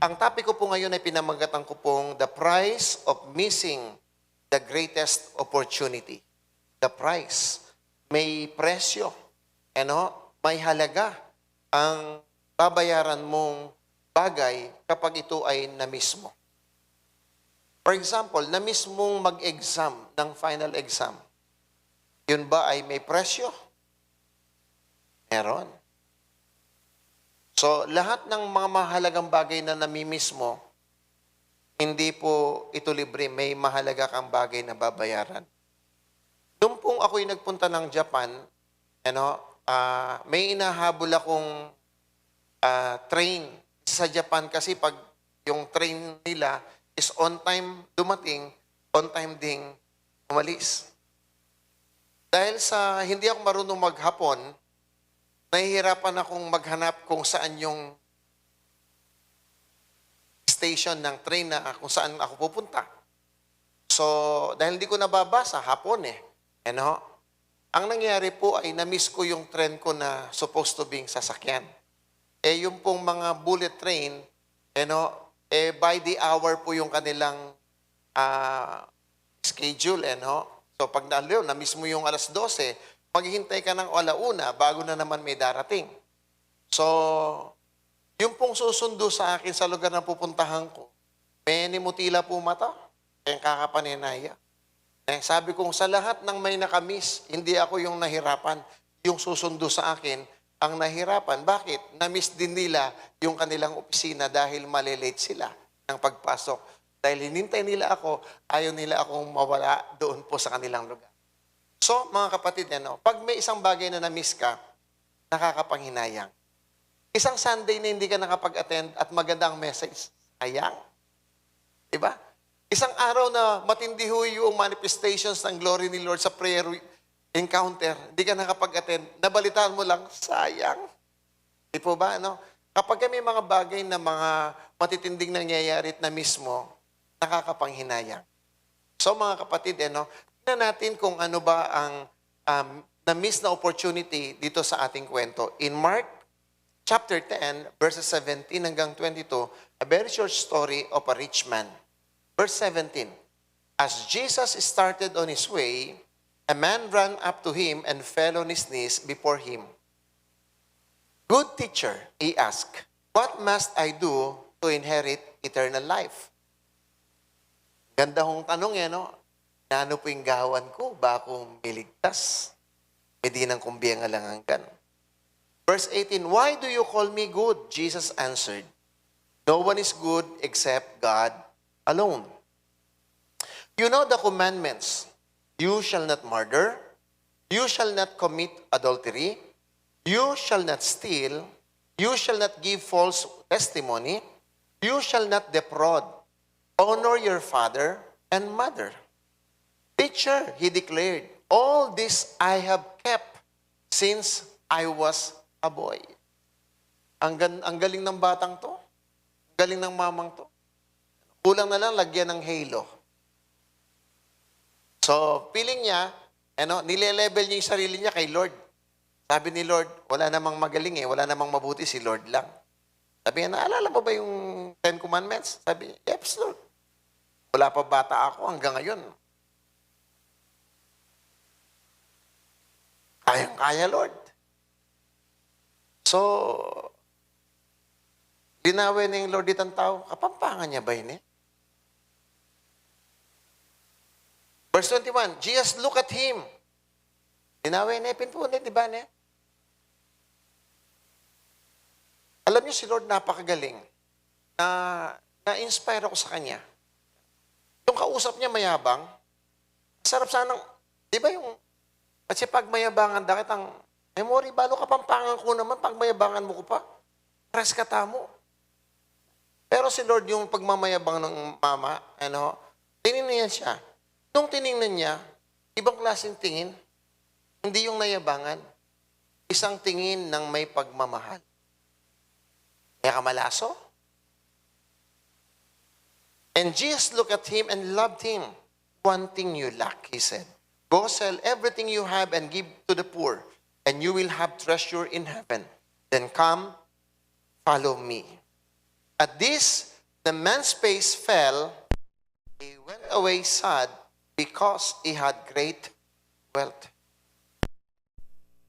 Ang topic ko po ngayon ay pinamagatan ko pong the price of missing the greatest opportunity. The price. May presyo. May halaga ang babayaran mong bagay kapag ito ay na-miss mo. For example, na-miss mong mag-exam ng final exam. Yun ba ay may presyo? Meron. So, lahat ng mga mahalagang bagay na namimiss mo, hindi po ito libre. May mahalaga kang bagay na babayaran. Doon pong ako'y nagpunta ng Japan, may inahabol akong train sa Japan kasi pag yung train nila is on time dumating, on time ding umalis. Dahil sa hindi ako marunong maghapon, nahihirapan akong maghanap kung saan yung station ng train na kung saan ako pupunta. So, dahil hindi ko nababasa, hapon ang nangyari po ay na-miss ko yung train ko na supposed to being sasakyan. Yung pong mga bullet train, by the hour po yung kanilang schedule, So, pag na-miss mo yung alas 12, maghihintay ka ng alauna bago na naman may darating. So, yung pong susundo sa akin sa lugar na pupuntahan ko, may nimutila po mata, kaya kakapaninaya. Sabi kong sa lahat ng may nakamiss, hindi ako yung nahirapan. Yung susundo sa akin, ang nahirapan. Bakit? Na-miss din nila yung kanilang opisina dahil malilate sila ng pagpasok. Dahil hinintay nila ako, ayaw nila akong mawala doon po sa kanilang lugar. So, mga kapatid, pag may isang bagay na na-miss ka, nakakapanghinayang. Isang Sunday na hindi ka nakapag-attend at magandang message, sayang. Diba? Isang araw na matindi ho yung manifestations ng glory ni Lord sa prayer encounter, hindi ka nakapag-attend, nabalitaan mo lang, sayang. Di po ba, Kapag may mga bagay na mga matitinding nangyayari at na-miss mo, nakakapanghinayang. So, mga kapatid, tingnan natin kung ano ba ang na-miss na opportunity dito sa ating kwento. In Mark chapter 10, verses 17 hanggang 22, a very short story of a rich man. Verse 17, as Jesus started on his way, a man ran up to him and fell on his knees before him. Good teacher, he asked, what must I do to inherit eternal life? Ganda hong tanong Ano po yung gawan ko ba akong miligtas? Hindi nang kumbiang alanganggan. Verse 18, why do you call me good? Jesus answered, no one is good except God alone. You know the commandments. You shall not murder. You shall not commit adultery. You shall not steal. You shall not give false testimony. You shall not defraud. Honor your father and mother. Teacher, he declared, all this I have kept since I was a boy. Ang galing ng batang to. Ang galing ng mamang to. Kulang na lang lagyan ng halo. So, feeling niya, nile-level niya yung sarili niya kay Lord. Sabi ni Lord, wala namang magaling wala namang mabuti, si Lord lang. Sabi niya, naalala mo ba yung 10 Commandments? Sabi niya, yes, Lord. Wala pa bata ako hanggang ngayon. Kayang-kaya, Lord. So, linawin na yung Lord ditang tao, kapampangan niya ba yun Verse 21, Jesus look at him. Linawin na, pinpunit, di ba Alam niyo si Lord napakagaling. Na-inspire ako sa kanya. Yung kausap niya mayabang, sarap sanang, di ba yung, kasi pag mayabangan, dakit ang, memory, balo kapampangan ko naman, pag mayabangan mo ko pa, reskata mo. Pero si Lord, yung pagmamayabang ng mama, tinignan siya. Nung tinignan niya, ibang klaseng tingin, hindi yung nayabangan, isang tingin ng may pagmamahal. Kaya kamalaso. And Jesus looked at him and loved him. One thing you lack, he said. Go sell everything you have and give to the poor, and you will have treasure in heaven. Then come, follow me. At this, The man's face fell. He went away sad because he had great wealth.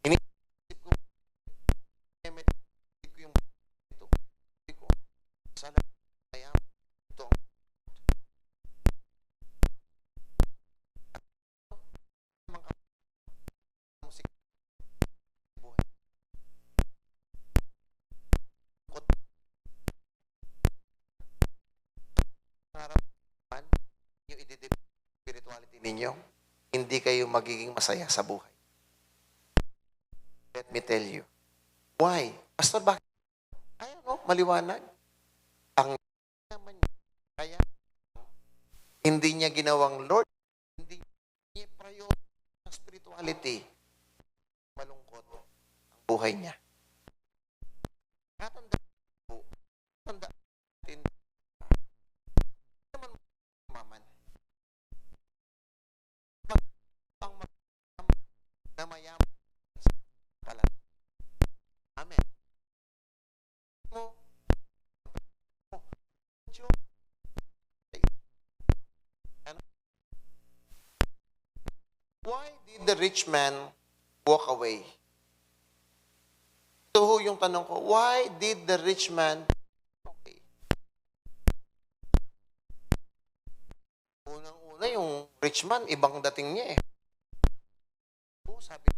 Iniisip ko, iniisip ko yung ito. Sabi ko, sana kaya ito ang mga musik buhay. Kot harapan yung i-develop spirituality ninyo, hindi kayo magiging masaya sa buhay. Let me tell you. Why? Pastor, bakit? Ay, maliwanag. Ang naman niya, kaya hindi niya ginawang Lord, hindi niya priority ng spirituality. Malungkot ang buhay niya. Tanda natin, naman maman. Ang na mayaman pala. Amen. Mo, why did the rich man walk away? Ito ho yung tanong ko, why did the rich man walk away? Unang-una yung rich man, ibang dating niya eh. Sabi,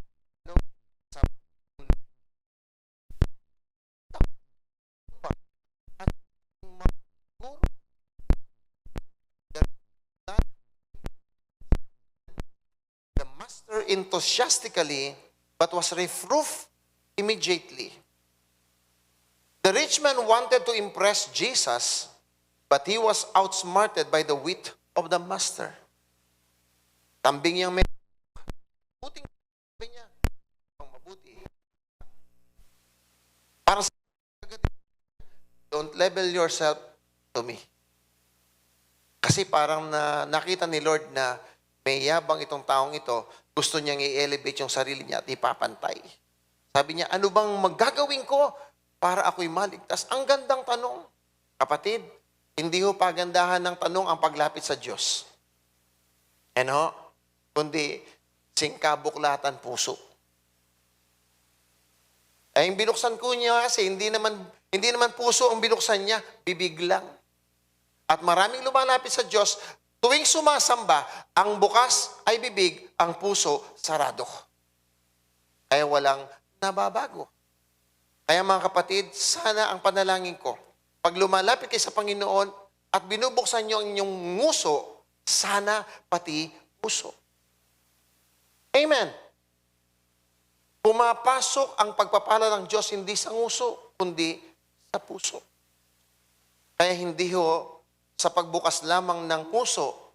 the master enthusiastically but was reproved immediately. The rich man wanted to impress Jesus, but he was outsmarted by the wit of the master. Kambing yang may buting sabi niya, ang mabuti. Para sa don't level yourself to me. Kasi parang nakita ni Lord na may yabang itong taong ito, gusto niyang i-elevate yung sarili niya at ipapantay. Sabi niya, ano bang magagawin ko para ako'y maligtas? Ang gandang tanong. Kapatid, hindi ho pagandahan ng tanong ang paglapit sa Diyos. Ano? Kundi singkabuklatan puso. Ay, yung binuksan ko niya kasi hindi naman puso ang binuksan niya, bibig lang. At maraming lumalapit sa Diyos, tuwing sumasamba, ang bukas ay bibig, ang puso sarado. Kaya walang nababago. Kaya mga kapatid, sana ang panalangin ko, pag lumalapit kayo sa Panginoon at binubuksan niyo ang inyong nguso, sana pati puso. Amen. Pumapasok ang pagpapala ng Diyos hindi sa nguso, kundi sa puso. Kaya hindi ho sa pagbukas lamang ng puso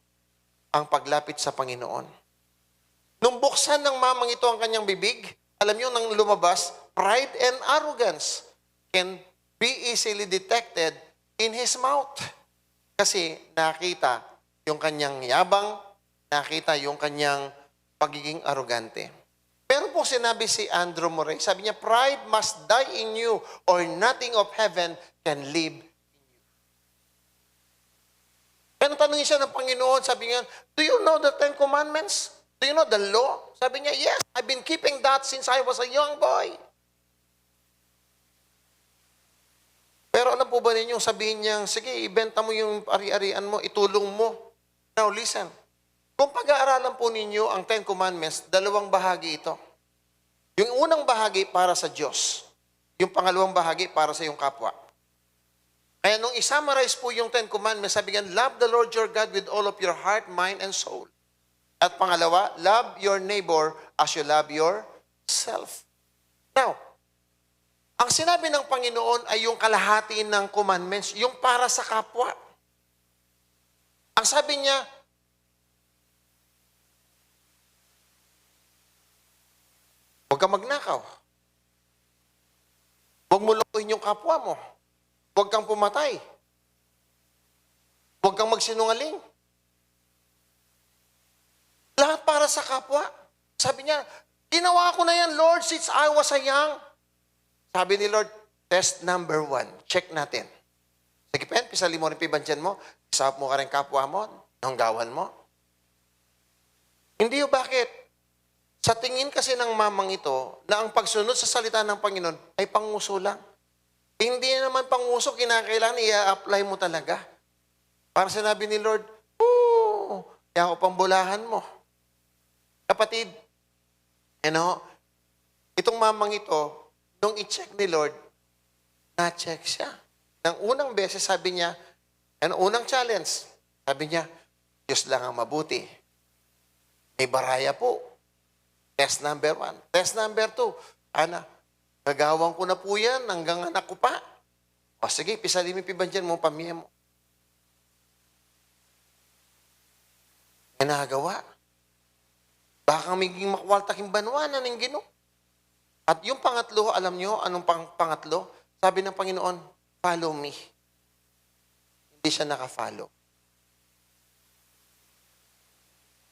ang paglapit sa Panginoon. Nung buksan ng mamang ito ang kanyang bibig, alam niyo nang lumabas, pride and arrogance can be easily detected in his mouth. Kasi nakita yung kanyang yabang, nakita yung kanyang pagiging arrogante. Pero po sinabi si Andrew Murray, sabi niya, pride must die in you or nothing of heaven can live in you. Kaya tanongin siya ng Panginoon, sabi niya, do you know the 10 Commandments? Do you know the law? Sabi niya, yes, I've been keeping that since I was a young boy. Pero alam po ba ninyo, sabihin niya, sige, ibenta mo yung ari-arian mo, itulong mo. Now listen, kung pag-aaralan po ninyo ang 10 Commandments, dalawang bahagi ito. Yung unang bahagi para sa Diyos. Yung pangalawang bahagi para sa iyong kapwa. Kaya nung isummarize po yung 10 Commandments, sabi nga, love the Lord your God with all of your heart, mind, and soul. At pangalawa, love your neighbor as you love yourself. Now, ang sinabi ng Panginoon ay yung kalahati ng commandments, yung para sa kapwa. Ang sabi niya, huwag kang magnakaw. Huwag mo lokohin yung kapwa mo. Huwag kang pumatay. Huwag kang magsinungaling. Lahat para sa kapwa. Sabi niya, ginawa ko na yan, Lord, since I was a young. Sabi ni Lord, test number 1. Check natin. Sige, pen, pisali mo rin pibansyan mo, isahap mo ka rin kapwa mo, hanggawan mo. Hindi o bakit? Sa tingin kasi ng mamang ito, na ang pagsunod sa salita ng Panginoon ay panguso lang. Hindi naman panguso, kinakailangan i-apply mo talaga. Para sinabi ni Lord, kaya ako pambulahan mo. Kapatid, itong mamang ito, nung i-check ni Lord, na-check siya. Nang unang beses, sabi niya, unang challenge, sabi niya, Diyos lang ang mabuti. May baraya po. Test number 1. Test number 2, nagawang ko na po yan hanggang anak ko pa. O sige, pisali mo pibansyan mo, pamilya mo. May nagawa. Baka maging makwaltaking banwanan ng Ginoo. At yung pangatlo, alam nyo, anong pangatlo? Sabi ng Panginoon, follow me. Hindi siya naka-follow.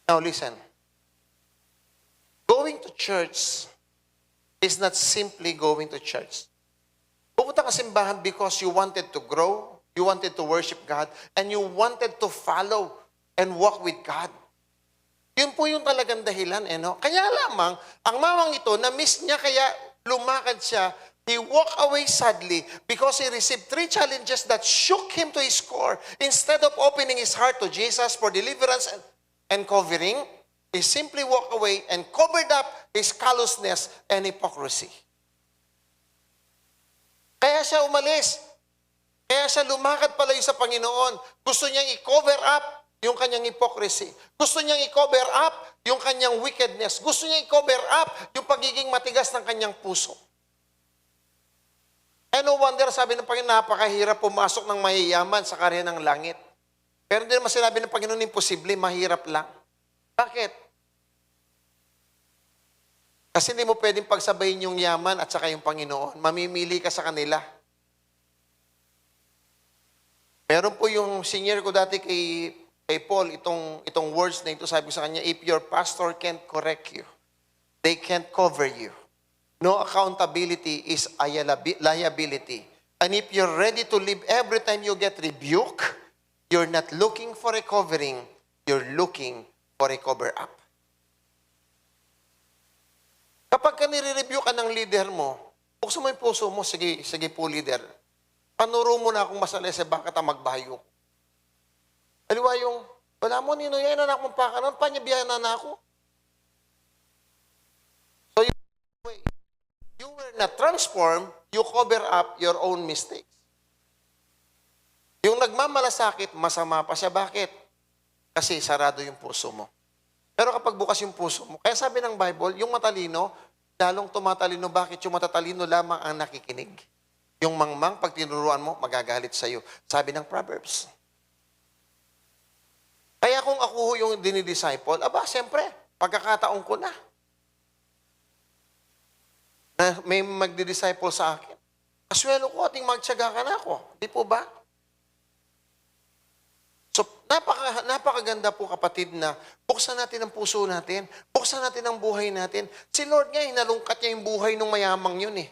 Now listen. Going to church is not simply going to church. Pupunta ka simbahan because you wanted to grow, you wanted to worship God, and you wanted to follow and walk with God. Yun po yung talagang dahilan. Kaya lamang, ang mamang ito, na-miss niya, kaya lumakad siya. He walked away sadly because he received 3 challenges that shook him to his core. Instead of opening his heart to Jesus for deliverance and covering, he simply walked away and covered up his callousness and hypocrisy. Kaya siya umalis. Kaya siya lumakad palayo sa Panginoon. Gusto niyang i-cover up yung kanyang hypocrisy. Gusto niyang i-cover up yung kanyang wickedness. Gusto niyang i-cover up yung pagiging matigas ng kanyang puso. And no wonder, sabi ng Panginoon, napakahirap pumasok ng mayayaman sa karya ng langit. Pero hindi naman sinabi ng Panginoon, imposible, mahirap lang. Bakit? Kasi hindi mo pwedeng pagsabayin yung yaman at saka yung Panginoon. Mamimili ka sa kanila. Meron po yung senior ko dati kay Paul, itong words na ito, sabi ko sa kanya, if your pastor can't correct you, they can't cover you. No accountability is a liability. And if you're ready to live every time you get rebuked, you're not looking for a covering, you're looking for a cover-up. Kapag ka nire-review ka ng leader mo, buksan mo yung puso mo, sige po leader, panuro mo na akong masalese, bakit ang magbayo ko? Aliwa yung, wala mo, nino yan, anak mong pakanon, panyabihan na ako. So, you were not transformed, you cover up your own mistakes. Yung nagmamalasakit, masama pa siya. Bakit? Kasi sarado yung puso mo. Pero kapag bukas yung puso mo, kaya sabi ng Bible, yung matalino, lalong tumatalino. Bakit? Yung matatalino lamang ang nakikinig. Yung mangmang, pag tinuruan mo, magagalit sa'yo. Sabi ng Proverbs. Kaya kung ako yung dinidisciple, siyempre, pagkakataon ko na may magdi-disciple sa akin. Aswelo ko, ating magtyaga ka na ako. Di po ba? So, napakaganda po kapatid na buksan natin ang puso natin, buksan natin ang buhay natin. Si Lord nga, hinalungkat niya yung buhay ng mayamang yun eh.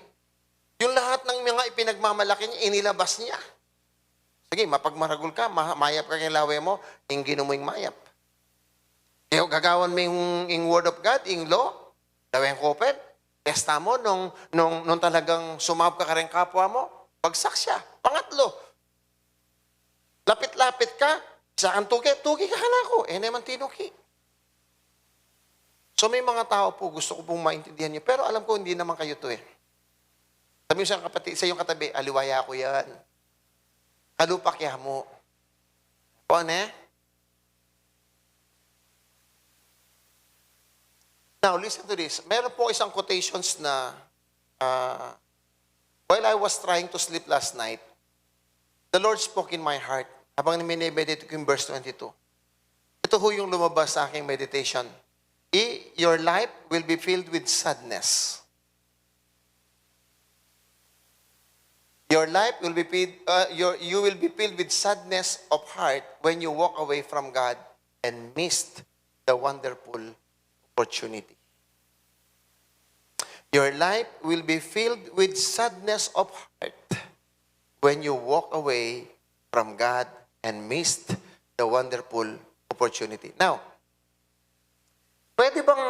Yung lahat ng mga ipinagmamalaki niya, inilabas niya. Sige, mapagmaragul ka, mayap ka kay lawe mo, ingin mo yung mayap. Gagawan mo yung word of God, yung law, lawe yung koped, testa mo nung talagang sumab ka rin kapwa mo, bagsak siya. Pangatlo, lapit-lapit ka, isa kang tugi ka na ako, naman tinuki. So may mga tao po, gusto ko pong maintindihan niyo, pero alam ko hindi naman kayo to eh. Sabi mo sa iyong katabi, aliwaya ko yan. Kalupakya mo. O, Now, listen to this. Meron po isang quotations na while I was trying to sleep last night, the Lord spoke in my heart habang minimeditate ko yung verse 22. Ito ho yung lumabas sa aking meditation. Your life will be filled with sadness. Your life will be filled, you will be filled with sadness of heart when you walk away from God and missed the wonderful opportunity. Your life will be filled with sadness of heart when you walk away from God and missed the wonderful opportunity. Now, pwede bang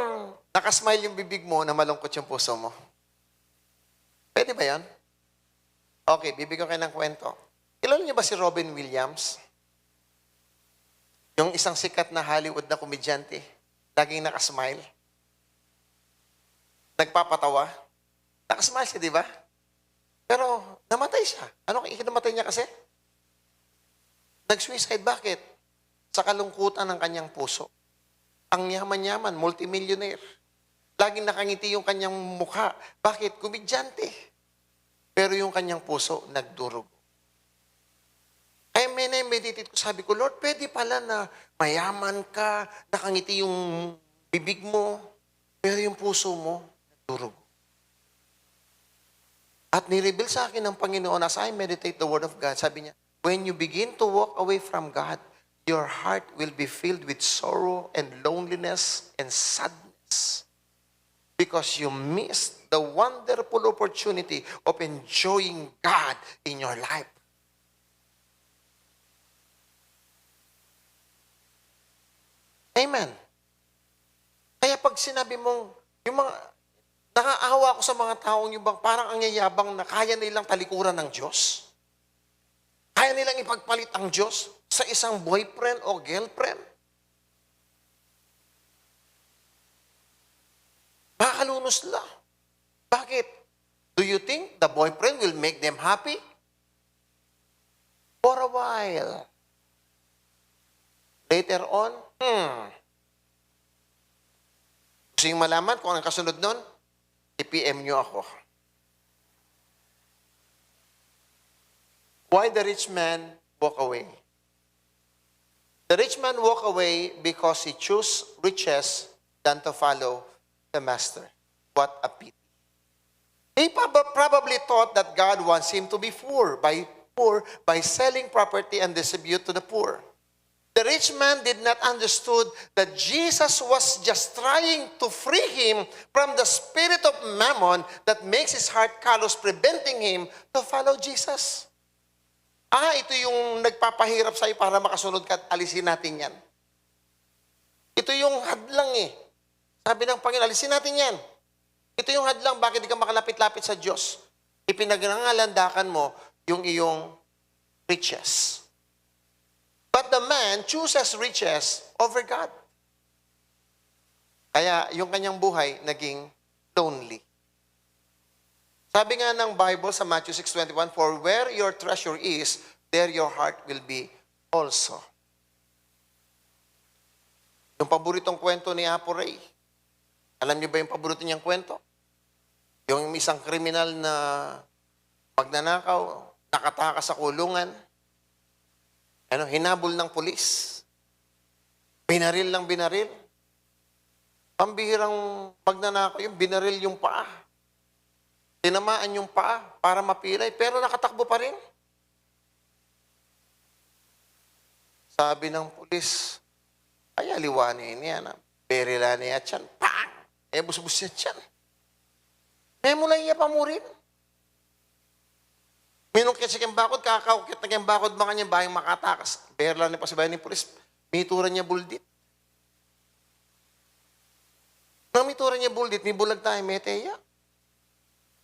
nakasmile yung bibig mo na malungkot yung puso mo? Pwede ba yan? Okay, bibigyan ko kayo ng kwento. Kilala niyo ba si Robin Williams? Yung isang sikat na Hollywood na komedyante. Laging nakasmile. Nagpapatawa. Nakasmile siya, di ba? Pero namatay siya. Ano kaya namatay niya kasi? Nag-suicide. Bakit? Sa kalungkutan ng kanyang puso. Ang yaman-yaman, multimillionaire. Laging nakangiti yung kanyang mukha. Bakit? Komedyante. Pero yung kanyang puso, nagdurog. Kaya meditate ko, sabi ko, Lord, pwede pala na mayaman ka, nakangiti yung bibig mo, pero yung puso mo, nagdurog. At nireveal sa akin ng Panginoon, as I meditate the Word of God, sabi niya, when you begin to walk away from God, your heart will be filled with sorrow and loneliness and sadness because you missed the wonderful opportunity of enjoying God in your life. Amen. Kaya pag sinabi mong, yung mga, nakaawa ako sa mga taong yung bang parang ang yayabang na kaya nilang talikuran ng Diyos. Kaya nilang ipagpalit ang Diyos sa isang boyfriend o girlfriend. Makalunos lang. Bakit? Do you think the boyfriend will make them happy? For a while. Later on, gusto yung malaman kung anong kasunod nun? I-PM nyo ako. Why the rich man walk away? The rich man walk away because he chose riches than to follow the master. What a pity. He probably thought that God wants him to be poor by selling property and distribute to the poor. The rich man did not understood that Jesus was just trying to free him from the spirit of mammon that makes his heart callous, preventing him to follow Jesus. Ito yung nagpapahirap sa'yo para makasunod ka at alisin natin yan. Ito yung hadlang Sabi ng Panginoon, alisin natin yan. Ito yung hadlang, bakit di ka makalapit-lapit sa Diyos? Ipinaglangalandakan mo yung iyong riches. But the man chooses riches over God. Kaya yung kanyang buhay naging lonely. Sabi nga ng Bible sa Matthew 6:21, for where your treasure is, there your heart will be also. Yung paboritong kwento ni Apo Ray. Alam niyo ba yung paborito niyang kwento? Yung isang kriminal na magnanakaw, nakatakas sa kulungan, hinabol ng pulis. Binaril ng binaril. Pambihirang magnanakaw yung binaril yung paa. Tinamaan yung paa para mapilay, pero nakatakbo pa rin. Sabi ng pulis, ay aliwanin niya na. Berila niya tiyan. Pang! Busbus niya tiyan. Mulay niya pa mo rin. Minungkit sa kembakod, kakakukit na kembakod mga niya, bayang makatakas. Berla niya pa sa bayan ni pulis, mituran niya buldit. Nang mituran niya buldit, may bulag tayo, meteya.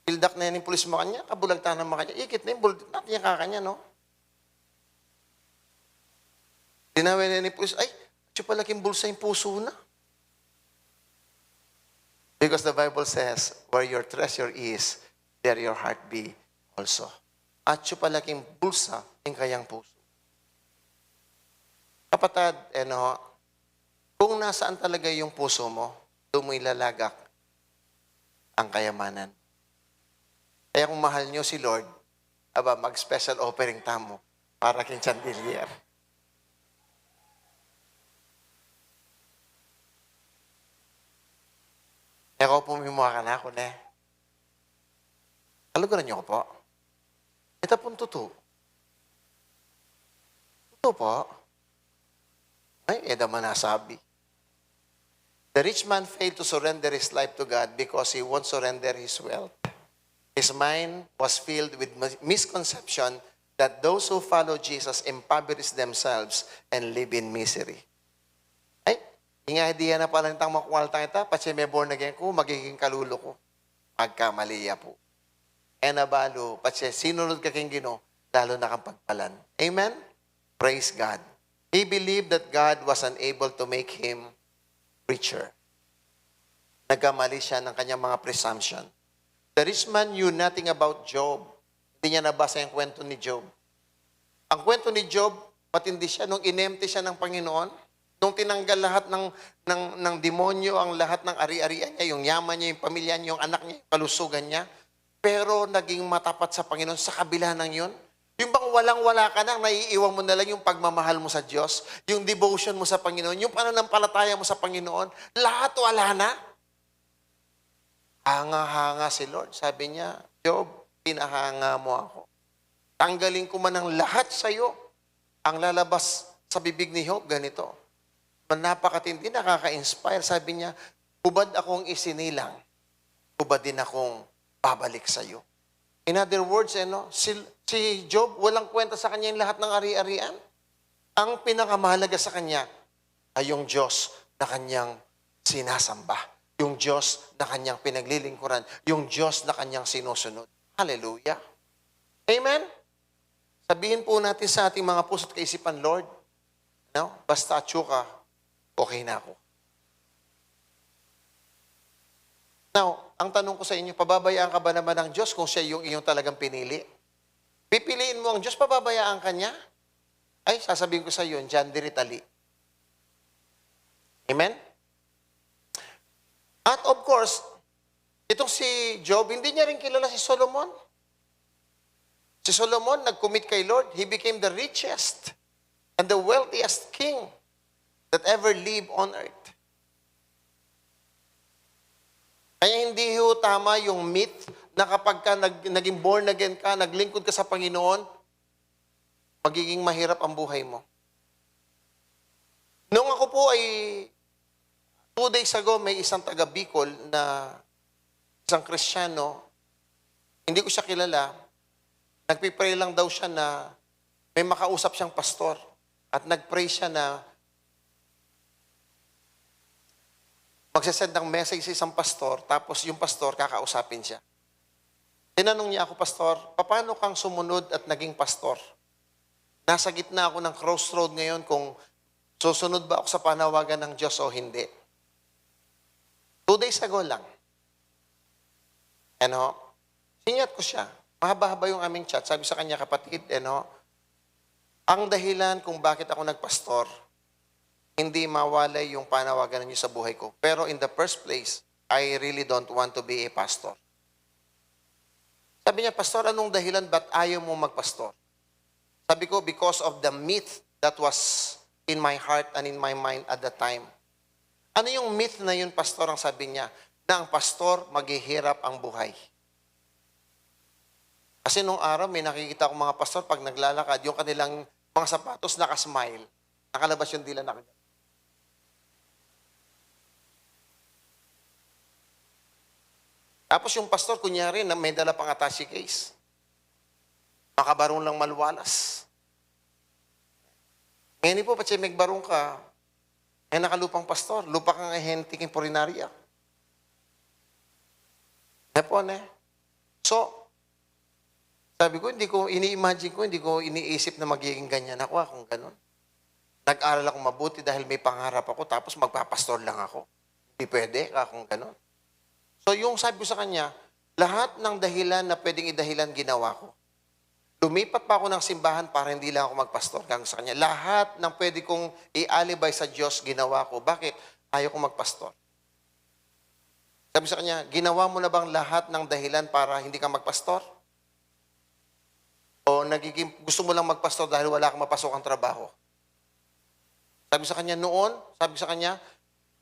Pildak na yan yung pulis mga niya, kabulag tayo ng mga niya. Ikit na yung buldit natin niya kakanya, no? Dinawin na ni pulis, ay, siya palaking bulsa yung puso na. Because the Bible says, where your treasure is, there your heart be also. At siya palaking bulsa yung kayang puso. Kapatid, kung nasaan talaga yung puso mo, doon mo ilalagak ang kayamanan. Kaya kung mahal nyo si Lord, mag-special offering tamo para king chandelier. Ikaw po mimuha ka na ako na. Alugaran niyo ko po. Ito pong totoo. Totoo po. Ay, man nasabi. The rich man failed to surrender his life to God because he won't surrender his wealth. His mind was filled with misconception that those who follow Jesus impoverish themselves and live in misery. Ay, inga na pala nitang makuwaltang ita, patsi may born again ko, magiging kalulo ko. Pagkamaliya po. E nabalo, patsi sinunod ka king Ginoo, lalo na kang pagpalan. Amen? Praise God. He believed that God was unable to make him richer. Nagkamali siya ng kanyang mga presumption. The rich man knew nothing about Job. Hindi niya nabasa yung kwento ni Job. Ang kwento ni Job, matindi siya nung inempty siya ng Panginoon, nung tinanggal lahat ng demonyo, ang lahat ng ari-arian niya, yung yaman niya, yung pamilya niya, yung anak niya, yung kalusugan niya, pero naging matapat sa Panginoon sa kabila ng yun. Yung bang walang-wala ka na, naiiwan mo na lang yung pagmamahal mo sa Diyos, yung devotion mo sa Panginoon, yung pananampalataya mo sa Panginoon, lahat wala na. Hanga-hanga si Lord. Sabi niya, Job, pinahanga mo ako. Tanggalin ko man ang lahat sa iyo. Ang lalabas sa bibig ni Job, ganito. Napakatindi, nakaka-inspire. Sabi niya, hubad akong isinilang, hubad din akong babalik sa iyo. In other words, si Job, walang kwenta sa kanya yung lahat ng ari-arian. Ang pinakamahalaga sa kanya ay yung Diyos na kanyang sinasamba. Yung Diyos na kanyang pinaglilingkuran. Yung Diyos na kanyang sinusunod. Hallelujah. Amen? Sabihin po natin sa ating mga puso't kaisipan, Lord, basta atsuka, okay na ako. Now, ang tanong ko sa inyo, pababayaan ka ba naman ng Diyos kung siya yung iyong talagang pinili? Pipiliin mo ang Diyos, pababayaan ka niya? Ay, sasabihin ko sa iyo, John Diritali. Amen? At of course, itong si Job, hindi niya rin kilala si Solomon. Si Solomon, nag-commit kay Lord, he became the richest and the wealthiest king that ever lived on earth. Kaya hindi ho tama yung myth na kapag ka naging born again ka, naglingkod ka sa Panginoon, magiging mahirap ang buhay mo. Noong ako po ay 2 days ago, may isang taga Bicol na isang Kristiyano, hindi ko siya kilala, nagpipray lang daw siya na may makausap siyang pastor at nagpray siya na magsasend ng message sa isang pastor, tapos yung pastor kakausapin siya. Tinanong niya ako, pastor, paano kang sumunod at naging pastor? Nasa gitna ako ng crossroad ngayon kung susunod ba ako sa panawagan ng Diyos o hindi. 2 days ago lang. Sinyat ko siya. Mahaba-haba yung aming chat. Sabi sa kanya, kapatid, ang dahilan kung bakit ako nagpastor, hindi mawalay yung panawagan niyo sa buhay ko. Pero in the first place, I really don't want to be a pastor. Sabi niya, pastor, anong dahilan ba't ayaw mo magpastor? Sabi ko, because of the myth that was in my heart and in my mind at the time. Ano yung myth na yun, pastor, ang sabi niya? Na ang pastor, maghihirap ang buhay. Kasi nung araw, may nakikita akong mga pastor, pag naglalakad, yung kanilang mga sapatos nakasmile. Nakalabas yung dila na kanya. Tapos yung pastor, kunyari, na may dala pang attache case. Makabarong lang malwalas. Ngayon po, patsi megbarong ka, ay nakalupang pastor, lupa kang ahente king purinarya. So, sabi ko, ini-imagine ko, hindi ko iniisip na magiging ganyan ako, kung ganun. Nag-aral ako mabuti dahil may pangarap ako, tapos magpapastor lang ako. Hindi pwede, kung ganun. So, yung sabi ko sa kanya, lahat ng dahilan na pwedeng idahilan, ginawa ko. Lumipat pa ako ng simbahan para hindi lang ako magpastor. Kaya sa kanya, lahat ng pwede kong i-alibay sa Diyos, ginawa ko. Bakit? Ayaw kong magpastor. Sabi sa kanya, ginawa mo na bang lahat ng dahilan para hindi ka magpastor? O gusto mo lang magpastor dahil wala kang mapasok ang trabaho? Sabi sa kanya, noon, sabi sa kanya,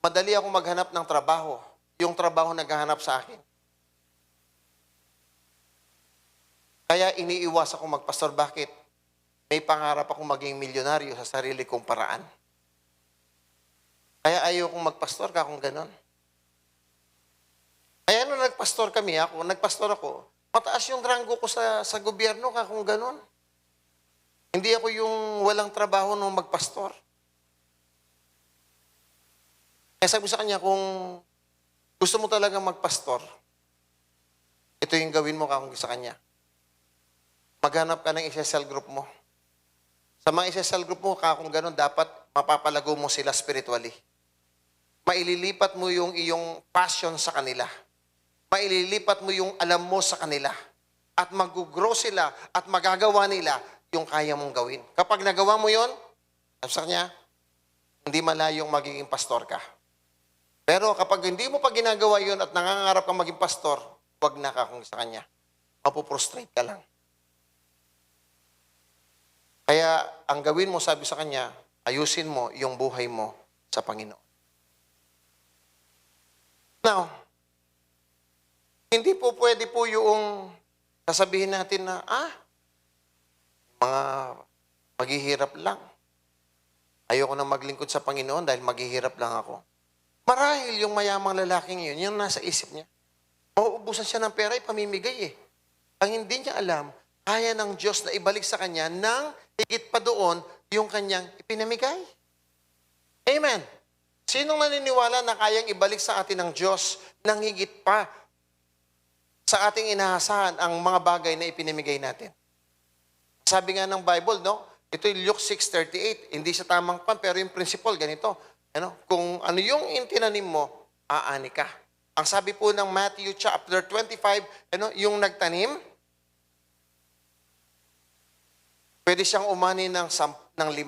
madali akong maghanap ng trabaho. Yung trabaho naghahanap sa akin. Kaya iniiwas ako magpastor. Bakit? May pangarap akong maging milyonaryo sa sarili kong paraan. Kaya ayaw kong magpastor kung ganon. Kaya nung nagpastor ako, mataas yung ranggo ko sa gobyerno kung ganon. Hindi ako yung walang trabaho nung magpastor. Kaya sabi ko sa kanya, kung gusto mo talaga magpastor, ito yung gawin mo kung sa kanya. Maghanap ka ng isa-cell group mo. Sa mga isa-cell group mo, kung gano'n, dapat mapapalago mo sila spiritually. Maililipat mo yung iyong passion sa kanila. Maililipat mo yung alam mo sa kanila. At mag-grow sila at magagawa nila yung kaya mong gawin. Kapag nagawa mo yon, sabi sa kanya, hindi malayong magiging pastor ka. Pero kapag hindi mo pa ginagawa yon at nangangarap kang maging pastor, wag na ka kung sa kanya. Mapuprostrate ka lang. Kaya ang gawin mo, sabi sa kanya, ayusin mo yung buhay mo sa Panginoon. Now, hindi po pwede po yung sasabihin natin na, mga maghihirap lang. Ayoko na maglingkod sa Panginoon dahil maghihirap lang ako. Marahil yung mayamang lalaking yun, yung nasa isip niya. Mauubusan siya ng pera, ipamimigay eh. Ang hindi niya alam, kaya ng Diyos na ibalik sa kanya ng higit pa doon yung kanyang ipinamigay. Amen. Sinong naniniwala na kayang ibalik sa atin ng Diyos ng higit pa sa ating inaasahan ang mga bagay na ipinamigay natin? Sabi nga ng Bible, no? Ito yung Luke 6:38. Hindi sa tamang pan, pero yung principle, ganito. Kung ano yung intinanim mo, aani ka. Ang sabi po ng Matthew chapter 25, yung nagtanim, pwede siyang umani ng 5, ng 2,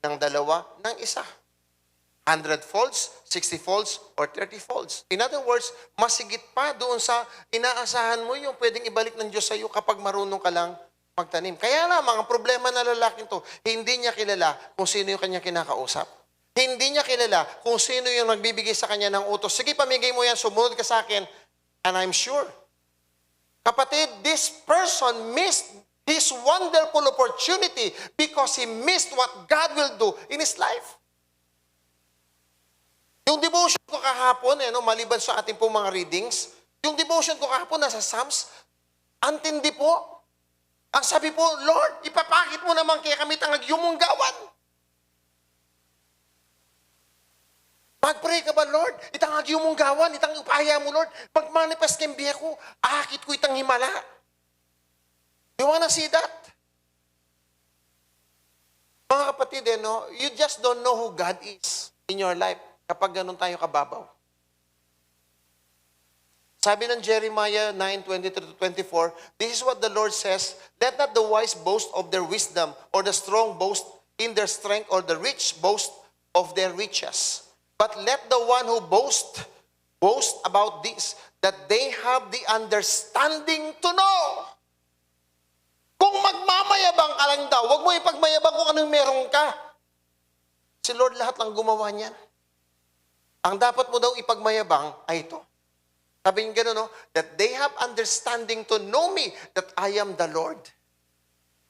ng 1, ng 100 folds, 60 folds, or 30 folds. In other words, masigit pa doon sa inaasahan mo yung pwedeng ibalik ng Diyos sa iyo kapag marunong ka lang magtanim. Kaya lamang, ang problema na lalaking to, hindi niya kilala kung sino yung kanyang kinakausap. Hindi niya kilala kung sino yung nagbibigay sa kanya ng utos. Sige, pamigay mo yan, sumunod ka sa akin. And I'm sure, kapatid, this person missed his wonderful opportunity because he missed what God will do in his life. Yung devotion ko kahapon, maliban sa ating pong mga readings, yung devotion ko kahapon nasa Psalms, antindi po. Ang sabi po, Lord, ipapakit mo naman kaya kami tangag yumunggawan. Mag-pray ka ba, Lord? Itangag yumunggawan, itang upaya mo, Lord. Mag-manifest kang biya ko, akit ko itang himala. You wanna see that? Mga kapatid, you just don't know who God is in your life kapag ganun tayo kababaw. Sabi ng Jeremiah 9:23-24, this is what the Lord says, let not the wise boast of their wisdom, or the strong boast in their strength, or the rich boast of their riches. But let the one who boast about this, that they have the understanding to know. Kung magmamayabang ka lang daw, huwag mo ipagmayabang kung anong meron ka. Si Lord lahat lang gumawa niyan. Ang dapat mo daw ipagmayabang ay ito. Sabi niya gano'n, that they have understanding to know me, that I am the Lord.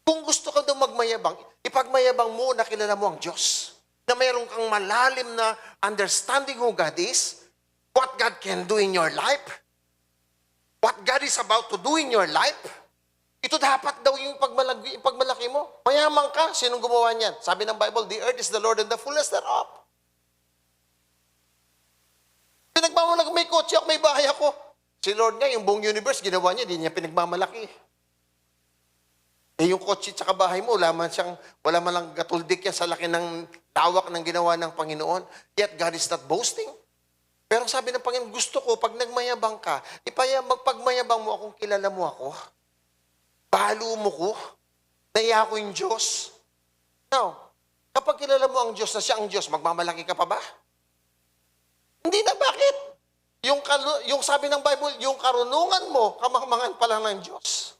Kung gusto ka daw magmayabang, ipagmayabang mo na kilala mo ang Diyos. Na mayroon kang malalim na understanding who God is, what God can do in your life, what God is about to do in your life. Ito dapat daw yung pagmalaki mo. Mayaman ka, sinong gumawa niyan? Sabi ng Bible, the earth is the Lord and the fullness thereof. Pinagmamalaki, may kotse ako, may bahay ako. Si Lord nga, yung buong universe, ginawa niya, hindi niya pinagmamalaki. Yung kotse at bahay mo, wala man lang katuldik yan sa laki ng lawak ng ginawa ng Panginoon. Yet God is not boasting. Pero sabi ng Panginoon, gusto ko, pag nagmayabang ka, magpagmayabang mo akong kilala mo ako. Balo mo ko. Naiya ko yung Diyos. Now, kapag kilala mo ang Diyos na siya ang Diyos, magmamalaki ka pa ba? Hindi na, bakit? Yung sabi ng Bible, yung karunungan mo, kamangmangan pa lang ng Diyos.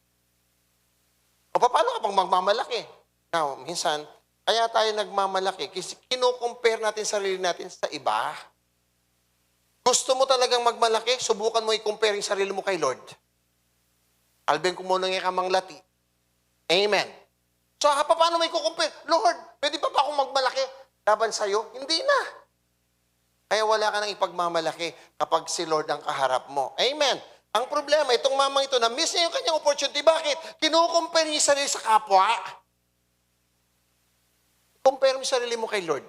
O paano ka pang magmamalaki? Now, minsan, kaya tayo nagmamalaki, kasi kinukompare natin sarili natin sa iba. Gusto mo talagang magmalaki, subukan mo i-compare yung sarili mo kay Lord. Alben ko muna nga kamang lati. Amen. So, paano may kukumpare? Lord, pwede pa akong magmalaki laban sa'yo? Hindi na. Kaya wala ka nang ipagmamalaki kapag si Lord ang kaharap mo. Amen. Ang problema, itong mamang ito, na-miss niya yung kanyang opportunity. Bakit? Kinukumpare niya sarili sa kapwa. Compare mo yung sarili mo kay Lord.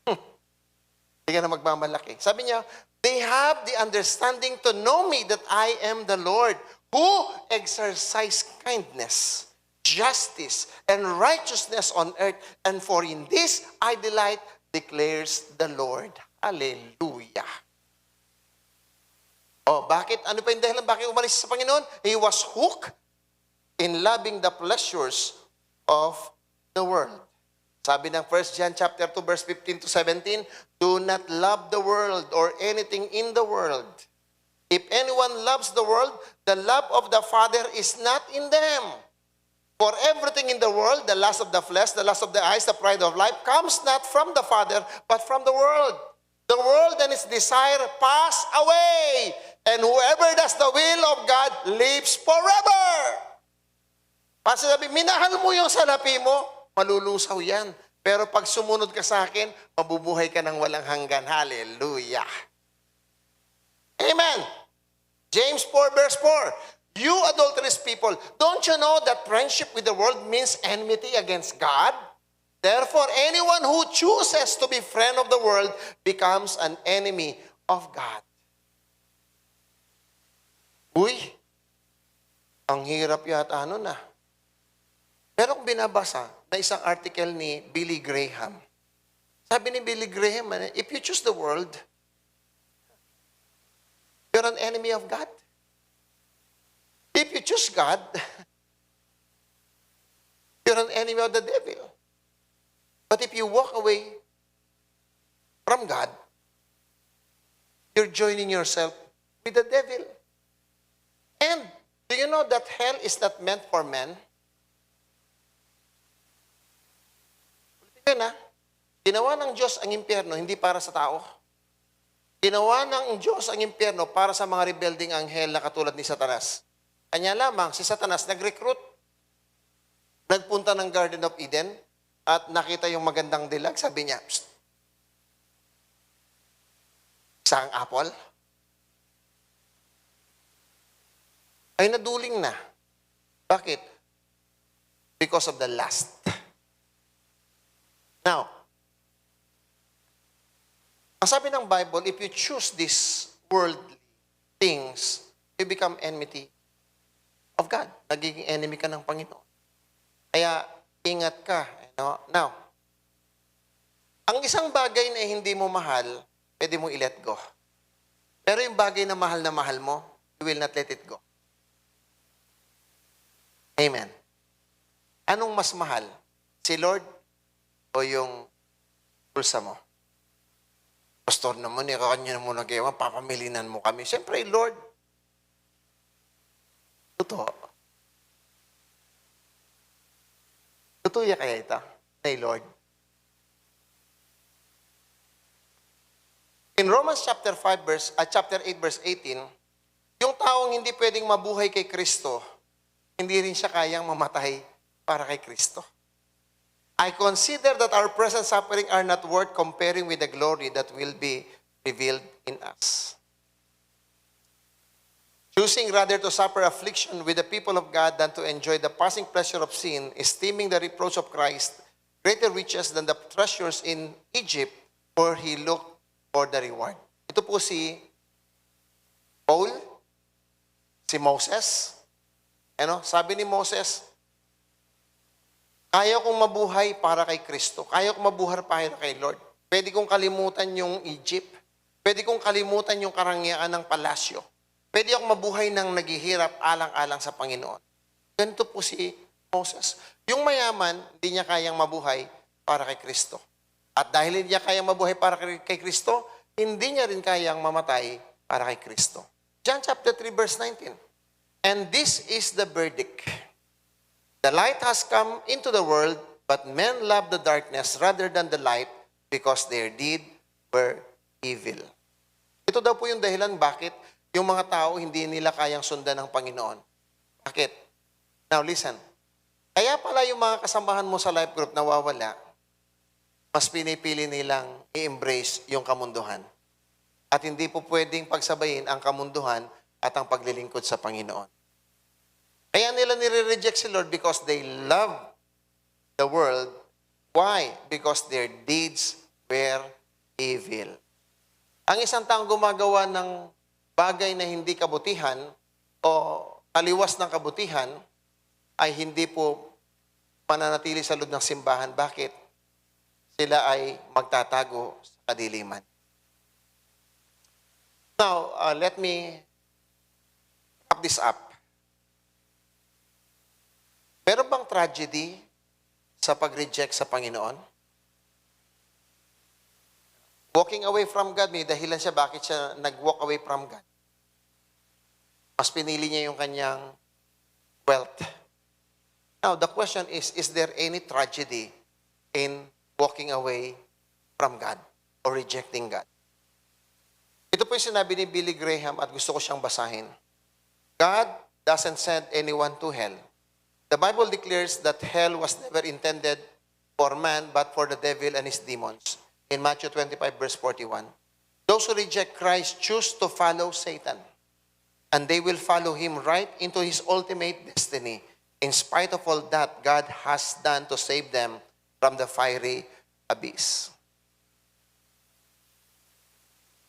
Hindi ka na magmamalaki. Sabi niya, they have the understanding to know me that I am the Lord who exercise kindness, justice, and righteousness on earth. And for in this I delight, declares the Lord. Hallelujah. Oh, bakit? Ano pa yung dahilan? Bakit umalis sa Panginoon? He was hooked in loving the pleasures of the world. Sabi ng 1 John chapter 2 verse 15 to 17, do not love the world or anything in the world. If anyone loves the world, the love of the Father is not in them. For everything in the world, the lust of the flesh, the lust of the eyes, the pride of life, comes not from the Father, but from the world. The world and its desire pass away, and whoever does the will of God lives forever. Kasi sabi, minahal mo yung salapi mo, malulusaw yan. Pero pag sumunod ka sa akin, mabubuhay ka ng walang hanggan. Hallelujah. Amen. James 4 verse 4. You adulterous people, don't you know that friendship with the world means enmity against God? Therefore, anyone who chooses to be friend of the world becomes an enemy of God. Uy, ang hirap yata ano na. Pero kung binabasa na isang article ni Billy Graham, sabi ni Billy Graham, if you choose the world, you're an enemy of God. If you choose God, you're an enemy of the devil. But if you walk away from God, you're joining yourself with the devil. And do you know that hell is not meant for men? Yun ginawa ng Diyos ang impyerno hindi para sa tao. Ginawa ng Diyos ang impyerno para sa mga rebelding anghel na katulad ni Satanas. Kanya lamang si Satanas nag-recruit. Nagpunta ng Garden of Eden at nakita yung magandang dilag. Sabi niya, psst, isang apple? Ay naduling na. Bakit? Because of the lust. Now, ang sabi ng Bible, if you choose these worldly things, you become enmity of God. Nagiging enemy ka ng Panginoon. Kaya, ingat ka. Now, ang isang bagay na hindi mo mahal, pwede mo i-let go. Pero yung bagay na mahal mo, you will not let it go. Amen. Anong mas mahal? Si Lord o yung pulsa mo? Pastor naman, kanya na muna kayo, papamilinan mo kami. Siyempre, Lord. Totoo. Totoo ya kaya ito? Hey, Lord. In Romans chapter 8 verse 18, yung taong hindi pwedeng mabuhay kay Kristo, hindi rin siya kayang mamatay para kay Kristo. I consider that our present suffering are not worth comparing with the glory that will be revealed in us. Choosing rather to suffer affliction with the people of God than to enjoy the passing pleasure of sin, esteeming the reproach of Christ greater riches than the treasures in Egypt, where he looked for the reward. Ito po si Paul, si Moses. Sabi ni Moses, kaya kong mabuhay para kay Kristo. Kaya kong mabuhay para kay Lord. Pwede kong kalimutan yung Egypt. Pwede kong kalimutan yung karangyaan ng palasyo. Pwede akong mabuhay ng naghihirap alang-alang sa Panginoon. Ganito po si Moses. Yung mayaman, hindi niya kayang mabuhay para kay Kristo. At dahil hindi niya kayang mabuhay para kay Kristo, hindi niya rin kayang mamatay para kay Kristo. John chapter 3 verse 19. And this is the verdict. The light has come into the world, but men love the darkness rather than the light because their deed were evil. Ito daw po yung dahilan bakit yung mga tao hindi nila kayang sundan ng Panginoon. Bakit? Now listen. Kaya pala yung mga kasamahan mo sa life group nawawala, mas pinipili nilang i-embrace yung kamunduhan. At hindi po pwedeng pagsabayin ang kamunduhan at ang paglilingkod sa Panginoon. Kaya nila nire-reject si Lord because they love the world Why? Because their deeds were evil. Ang isang taong gumagawa ng bagay na hindi kabutihan o kaliwas ng kabutihan ay hindi po mananatili sa loob ng simbahan. Bakit? Sila ay magtatago sa kadiliman. Now, let me wrap this up. Meron bang tragedy sa pag-reject sa Panginoon? Walking away from God, may dahilan siya bakit siya nag-walk away from God. Mas pinili niya yung kanyang wealth. Now, the question is there any tragedy in walking away from God or rejecting God? Ito po yung sinabi ni Billy Graham at gusto ko siyang basahin. God doesn't send anyone to hell. The Bible declares that hell was never intended for man but for the devil and his demons. In Matthew 25 verse 41, those who reject Christ choose to follow Satan, and they will follow him right into his ultimate destiny, in spite of all that God has done to save them from the fiery abyss.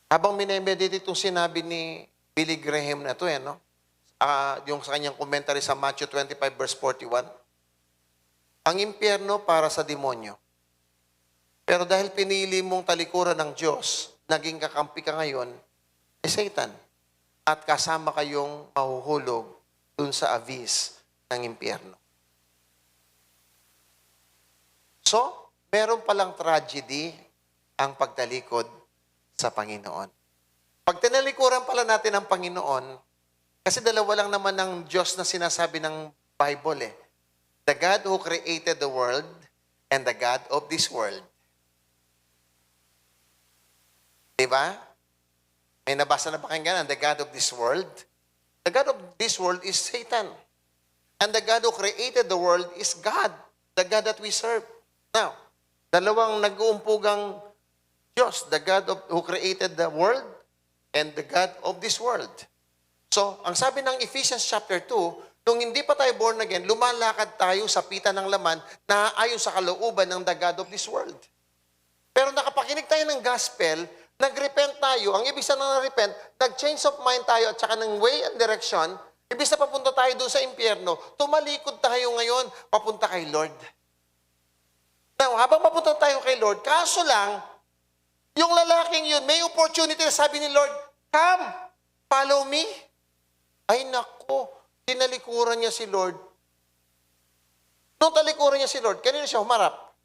Habang minemeditate itong sinabi ni Billy Graham na ito, no? Yung sa kanyang commentary sa Matthew 25 verse 41, ang impyerno para sa demonyo. Pero dahil pinili mong talikuran ng Diyos, naging kakampi ka ngayon, Satan. At kasama kayong mahuhulog dun sa abyss ng impyerno. So, meron palang tragedy ang pagtalikod sa Panginoon. Pag tinalikuran pala natin ang Panginoon, kasi dalawa lang naman ng Diyos na sinasabi ng Bible eh. The God who created the world and the God of this world. Diba? May nabasa na ba kayong ganun? The God of this world. The God of this world is Satan. And the God who created the world is God. The God that we serve. Now, dalawang nag-uumpugang Diyos. The God who created the world and the God of this world. So, ang sabi ng Ephesians chapter 2, nung hindi pa tayo born again, lumalakad tayo sa pita ng laman na ayon sa kalooban ng the God of this world. Pero nakapakinig tayo ng gospel, nag-repent tayo. Ang ibig sabihin ng repent, nag-change of mind tayo at saka ng way and direction, ibig na papunta tayo doon sa impyerno, tumalikod tayo ngayon, papunta kay Lord. Now, habang papunta tayo kay Lord, kaso lang, yung lalaking yun, may opportunity na sabi ni Lord, come, follow me. Ay nako, tinalikuran niya si Lord. Nung talikuran niya si Lord, kanino siya humarap?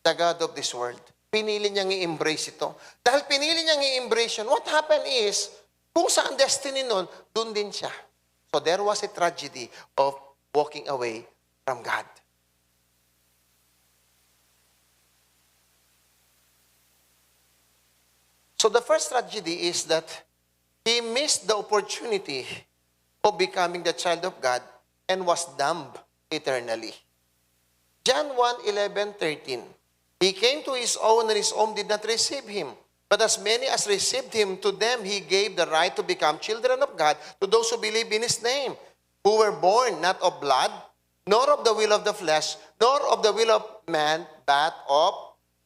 The God of this world. Pinili niyang i-embrace ito. Dahil pinili niyang i-embrace yun, what happened is, kung saan destiny nun, dun din siya. So there was a tragedy of walking away from God. So the first tragedy is that he missed the opportunity of becoming the child of God and was damned eternally. John 1:11-13. He came to his own and his own did not receive him. But as many as received him, to them he gave the right to become children of God, to those who believe in his name, who were born not of blood, nor of the will of the flesh, nor of the will of man, but of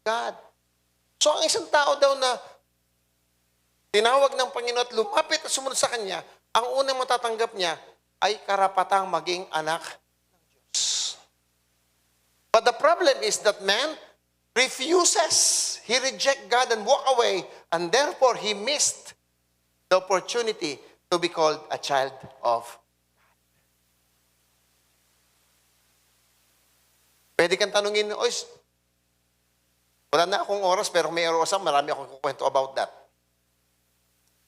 God. So ang isang tao daw na tinawag ng Panginoon at lumapit at sumunod sa Kanya, ang unang matatanggap niya ay karapatang maging anak ng Diyos. But the problem is that man refuses. He rejects God and walk away, and therefore he missed the opportunity to be called a child of God. Pwede kang tanungin, oy, wala na akong oras, pero may oras marami akong kukwento about that.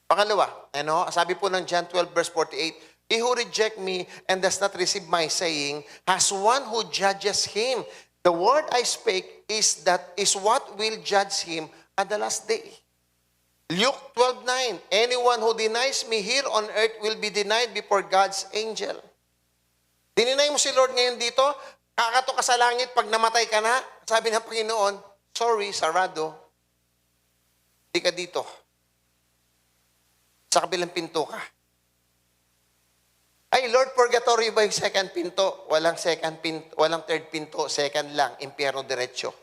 Pangalawa, sabi po ng John 12 verse 48, he who reject me and does not receive my saying has one who judges him. The word I spake is what will judge him at the last day. Luke 12:9, anyone who denies me here on earth will be denied before God's angel. Dininay mo si Lord ngayon dito, kakato ka sa langit pag namatay ka na, sabi ng Panginoon, sorry, sarado, di ka dito. Sa kabilang pinto ka. Ay, Lord, purgatory ba yung second pinto? Walang second pinto, walang third pinto, second lang, impyerno diretso.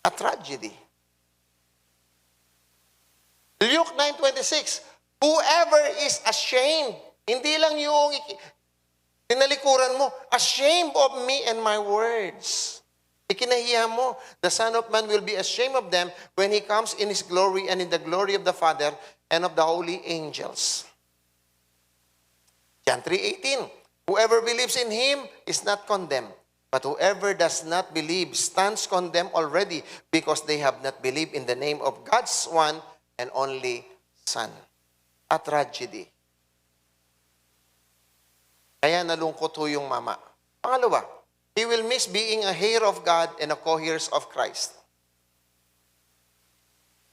A tragedy. Luke 9:26, whoever is ashamed, hindi lang yung tinalikuran mo, ashamed of me and my words. Ikinahiya mo, the Son of Man will be ashamed of them when He comes in His glory and in the glory of the Father and of the holy angels. John 3:18, whoever believes in Him is not condemned, but whoever does not believe stands condemned already because they have not believed in the name of God's one and only Son. A tragedy. Kaya nalungkot ho yung mama. Pangalawa, he will miss being a heir of God and a co-heirs of Christ.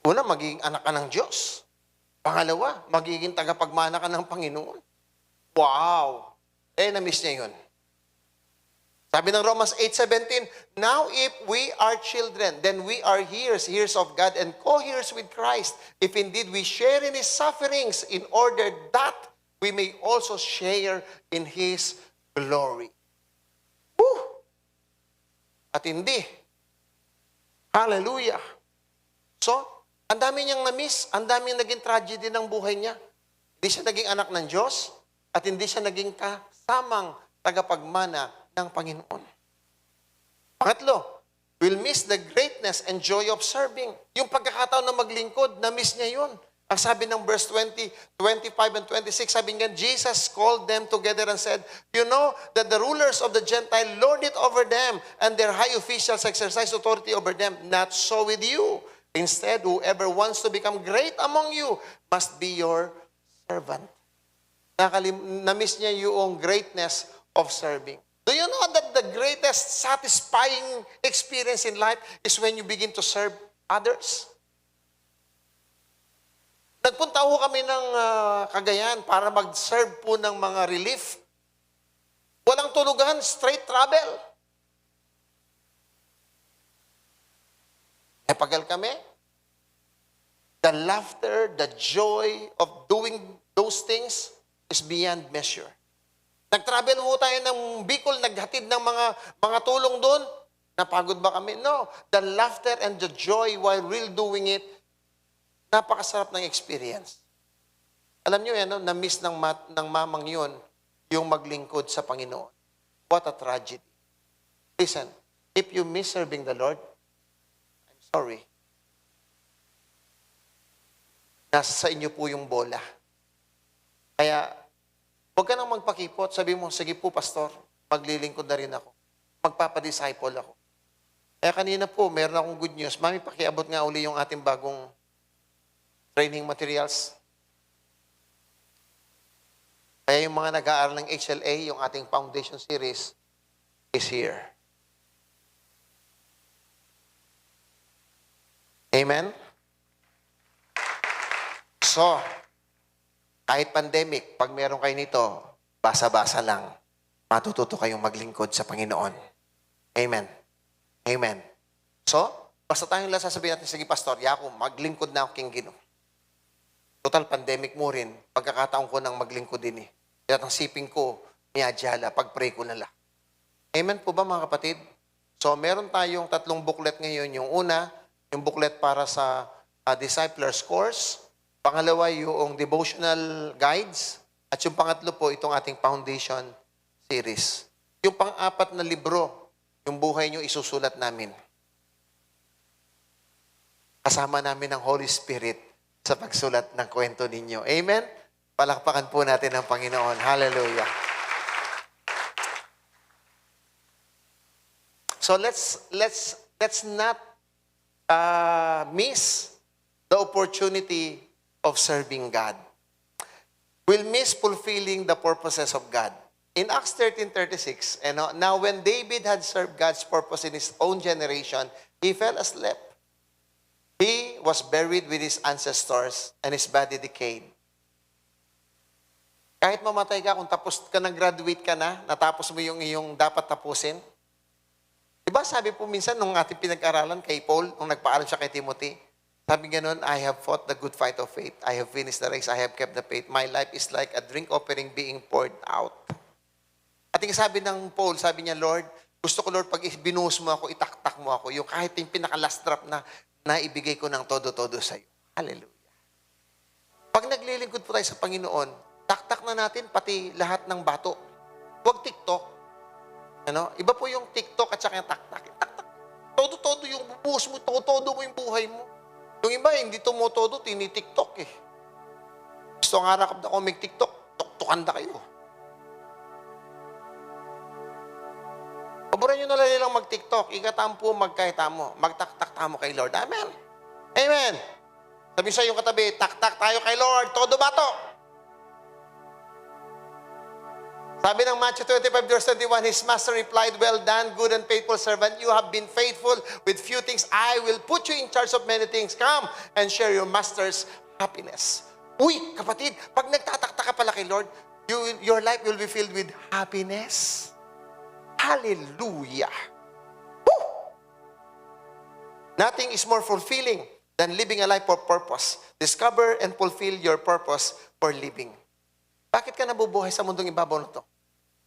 Una, magiging anak ka ng Diyos. Pangalawa, magiging tagapagmana ka ng Panginoon. Wow! Na-miss niya yun. Sabi ng Romans 8:17, now if we are children, then we are heirs of God and co-heirs with Christ, if indeed we share in His sufferings, in order that we may also share in His glory. Woo! At hindi. Hallelujah! So, ang dami niyang na-miss, ang dami naging tragedy ng buhay niya. Hindi siya naging anak ng Diyos, at hindi siya naging kasamang tagapagmana ng Panginoon. Pangatlo, we'll miss the greatness and joy of serving. Yung pagkakataon na maglingkod, na-miss niya yun. Ang sabi ng verse 20, 25 and 26, sabi nga, Jesus called them together and said, you know that the rulers of the Gentile lord it over them, and their high officials exercise authority over them. Not so with you. Instead, whoever wants to become great among you must be your servant. Na-miss niya yung greatness of serving. Do you know that the greatest satisfying experience in life is when you begin to serve others? Nagpunta ho kami ng Cagayan para mag-serve po ng mga relief. Walang tulugan, straight travel. Napagal kami. The laughter, the joy of doing those things is beyond measure. Nag-travel po tayo ng Bicol, naghatid ng mga tulong doon. Napagod ba kami? No. The laughter and the joy while we're doing it, napakasarap ng experience. Alam niyo yan, na-miss ng mamang yun, yung maglingkod sa Panginoon. What a tragedy. Listen, if you miss serving the Lord, I'm sorry. Nasa sa inyo po yung bola. Kaya, huwag ka nang magpakipot. Sabi mo, sige po, pastor, maglilingkod na rin ako. Magpapadisciple ako. Kaya kanina po, meron akong good news. Mami, pakiabot nga uli yung ating bagong training materials. Kaya yung mga nag-aaral ng HLA, yung ating foundation series, is here. Amen? So, kahit pandemic, pag meron kayo nito, basa-basa lang, matututo kayong maglingkod sa Panginoon. Amen. Amen. So, basta tayong lang sasabihin natin, sige pastor, yako, maglingkod na ako king Ginoo. Total pandemic mo rin, pagkakataon ko nang maglingkod din eh. Kaya ang siping ko, miyadjala, pag-pray ko na lang. Amen po ba mga kapatid? So, meron tayong 3 booklet ngayon. Yung una, yung booklet para sa Discipler's Course. Pangalawa, yung devotional guides. At yung pangatlo po, itong ating foundation series. Yung pang-apat na libro, yung buhay nyo isusulat namin. Kasama namin ang Holy Spirit sa pagsulat ng kwento ninyo. Amen? Palakpakan po natin ang Panginoon. Hallelujah. So let's not miss the opportunity of serving God. We'll miss fulfilling the purposes of God. In Acts 13:36, now when David had served God's purpose in his own generation, he fell asleep. He was buried with his ancestors and his body decayed. Kahit mamatay ka, kung tapos ka na, graduate ka na, natapos mo yung iyong dapat tapusin. Diba sabi po minsan nung ating pinag-aralan kay Paul, nung nagpaaral siya kay Timothy, Sabi ganun, I have fought the good fight of faith. I have finished the race. I have kept the faith. My life is like a drink offering being poured out. At yung sabi ng Paul, sabi niya, Lord, gusto ko, Lord, pag binuhos mo ako, itaktak mo ako, yung kahit yung pinaka-last drop na naibigay ko ng todo-todo sa iyo. Hallelujah. Pag naglilingkod po tayo sa Panginoon, taktak na natin pati lahat ng bato. Huwag TikTok. Ano? Iba po yung TikTok at saka yung taktak. Taktak. Todo-todo yung bubuhos mo, todo-todo mo yung buhay mo. Yung iba, hindi tumotodo, tini-TikTok eh. Gusto nga rakap na kung may TikTok, tuktukan na kayo. Paboran nyo na lang mag-TikTok. Ikatampo, magkaita mo. Magtaktak mo kay Lord. Amen. Amen. Sabi sa yung katabi, taktak tayo kay Lord. Todo bato. Sabi ng Matthew 25, verse 21, His master replied, Well done, good and faithful servant. You have been faithful with few things. I will put you in charge of many things. Come and share your master's happiness. Uy, kapatid, pag nagtatakta ka pala kay Lord, your life will be filled with happiness. Hallelujah. Woo! Nothing is more fulfilling than living a life for purpose. Discover and fulfill your purpose for living. Bakit ka nabubuhay sa mundong ibabaw na to?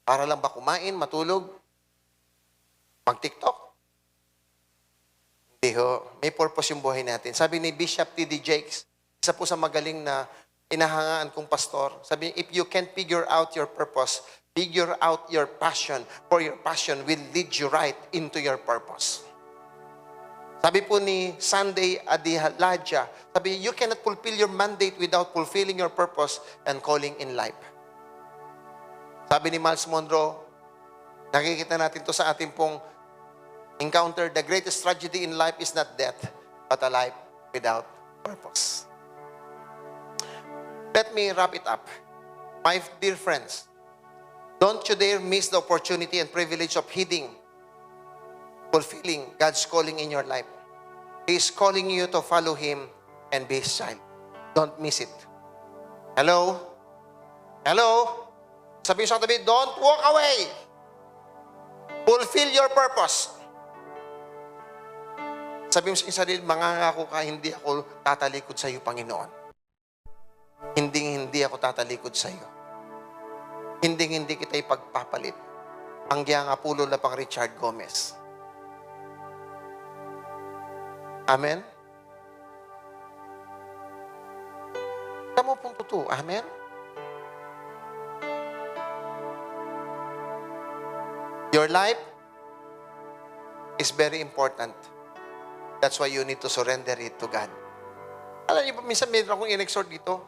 Para lang ba kumain, matulog, mag-TikTok? Hindi ho. May purpose yung buhay natin. Sabi ni Bishop T.D. Jakes, isa po sa magaling na inahangaan kong pastor, sabi, if you can't figure out your purpose, figure out your passion, for your passion will lead you right into your purpose. Sabi po ni Sunday Adihalaja, sabi, you cannot fulfill your mandate without fulfilling your purpose and calling in life. Sabi ni Miles Monroe, nakikita natin to sa ating pong encounter, the greatest tragedy in life is not death, but a life without purpose. Let me wrap it up. My dear friends, don't you dare miss the opportunity and privilege of heeding, fulfilling God's calling in your life. He is calling you to follow Him and be His child. Don't miss it. Hello? Hello? Sabi sa tabi, don't walk away. Fulfill your purpose. Sabi mo sa sarili, mangangako ka, hindi ako tatalikod sa iyo, Panginoon. Hindi ako tatalikod sa iyo. Hindi kita ipagpapalit. Ang giyang apulo na pang Richard Gomez. Amen? Tamo pong totoo. Amen? Your life is very important. That's why you need to surrender it to God. Alam niyo, minsan meron akong in-exhort dito.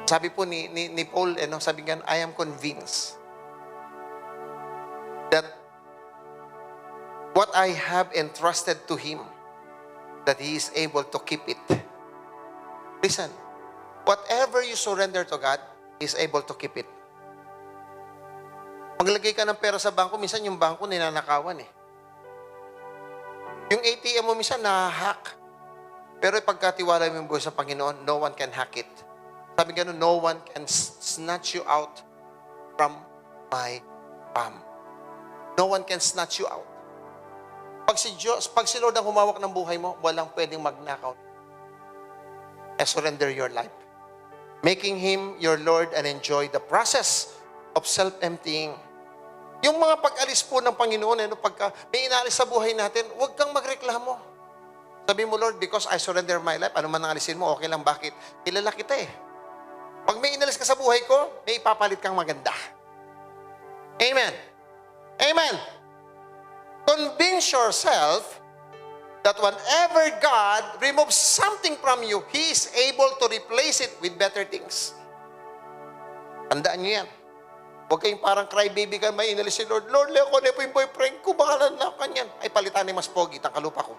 Sabi po ni Paul, sabi nga, I am convinced that what I have entrusted to Him, that He is able to keep it. Listen, whatever you surrender to God, He is able to keep it. Maglagay ka ng pera sa bangko, minsan yung bangko ninanakawan eh. Yung ATM mo minsan na-hack. Pero pagkatiwala mo yung buhay sa Panginoon, no one can hack it. Sabi ganun, no one can snatch you out from my palm. No one can snatch you out. Pag si Lord ang humawak ng buhay mo, walang pwedeng magnakaw. Surrender your life. Making Him your Lord and enjoy the process of self-emptying. Yung mga pag-alis po ng Panginoon, pagka may inalis sa buhay natin, huwag kang magreklamo. Sabi mo, Lord, because I surrender my life, ano man ang alisin mo, okay lang. Bakit? Kilala kita eh. Pag may inalis ka sa buhay ko, may ipapalit kang maganda. Amen. Amen. Convince yourself that whenever God removes something from you, He is able to replace it with better things. Tandaan nyo yan. Huwag kayong parang crybaby ka, may inalis si Lord. Lord, Leo, kung ano po yung boyfriend ko, baka nanakan yan. Ay, palitan ni mas pogi, tangkalupa ko.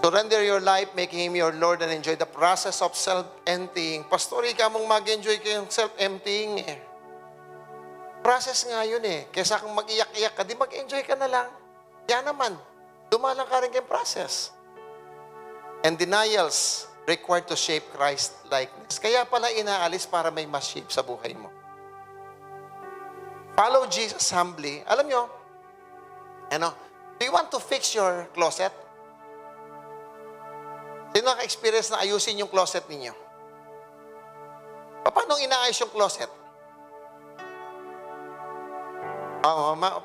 Surrender your life, making Him your Lord, and enjoy the process of self-emptying. Pastor, ikaw mong mag-enjoy kayong self-emptying eh. Process nga yun eh. Kesa kung mag-iyak-iyak ka, di mag-enjoy ka na lang. Yan naman. Dumalang ka rin kayong process. And denials required to shape Christ-likeness. Kaya pala inaalis para may mas shape sa buhay mo. Follow Jesus humbly. Alam nyo, do you want to fix your closet? Sino naka-experience na ayusin yung closet ninyo? Paano inaayos yung closet?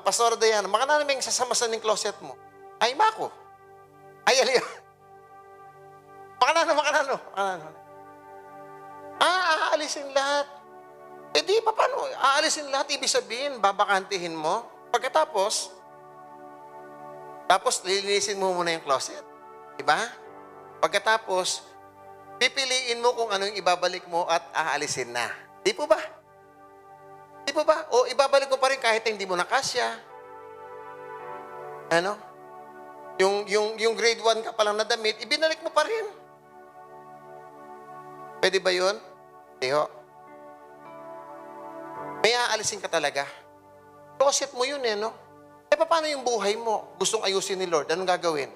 Pastor Dayan, makana naming sasamasan ng closet mo. Ay, mako. Ay, aliyo. Makanano. Aalisin lahat. Eh di, paano? Aalisin lahat, ibig sabihin, babakantihin mo. Pagkatapos, lilinisin mo muna yung closet. Diba? Pagkatapos, pipiliin mo kung ano yung ibabalik mo at aalisin na. Di po ba? O ibabalik mo pa rin kahit hindi mo nakasya. Yung grade 1 ka palang na damit, ibinalik mo pa rin. Pwede ba yun? Hindi ho. May aalisin ka talaga. Closet mo yun no? Paano yung buhay mo? Gustong ayusin ni Lord, anong gagawin?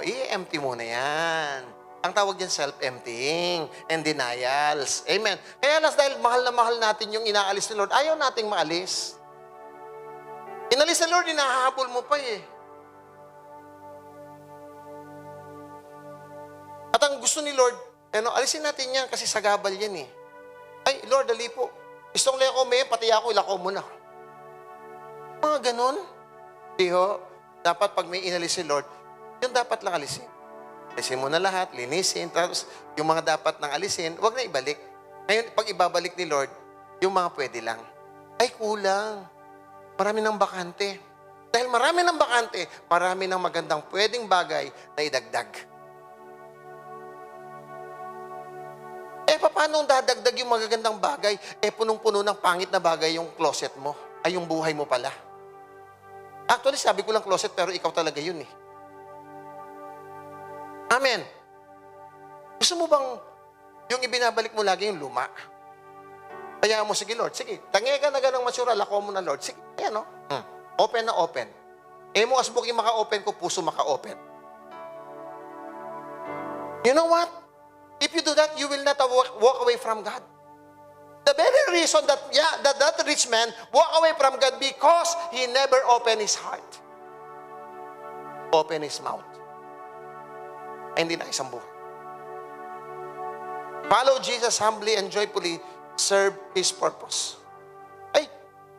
I-empty mo na yan. Ang tawag yan, self-emptying and denials. Amen. Kaya dahil mahal na mahal natin yung inaalis ni Lord, ayaw nating maalis. Inalis ni Lord, inahahabol mo pa eh. At ang gusto ni Lord, alisin natin yan kasi sagabal yan eh. Ay, Lord, dali po. Istong leko may, pati ako, ilako mo na. Mga ganon. Di ho, dapat pag may inalis si Lord, yung dapat lang alisin. Alisin mo na lahat, linisin, tapos yung mga dapat nang alisin, huwag na ibalik. Ngayon, pag ibabalik ni Lord, yung mga pwede lang. Ay, kulang. Marami ng bakante. Dahil marami ng bakante, marami ng magandang pwedeng bagay na idagdag. Paano dadagdag yung magagandang bagay? Punong-puno ng pangit na bagay yung closet mo. Ay, yung buhay mo pala. Actually, sabi ko lang closet, pero ikaw talaga yun eh. Amen. Gusto mo bang yung ibinabalik mo lagi yung luma? Kaya mo, sige Lord, sige, tangye ka na ganang masyura, lako mo na Lord. Sige, ayan no? Open na open. Mo asbuk yung maka-open ko, puso maka-open. You know what? If you do that, you will not walk away from God. The very reason that rich man walk away from God because he never opened his heart. Open his mouth. Ay, hindi na isang buhay. Follow Jesus humbly and joyfully, serve His purpose. Ay,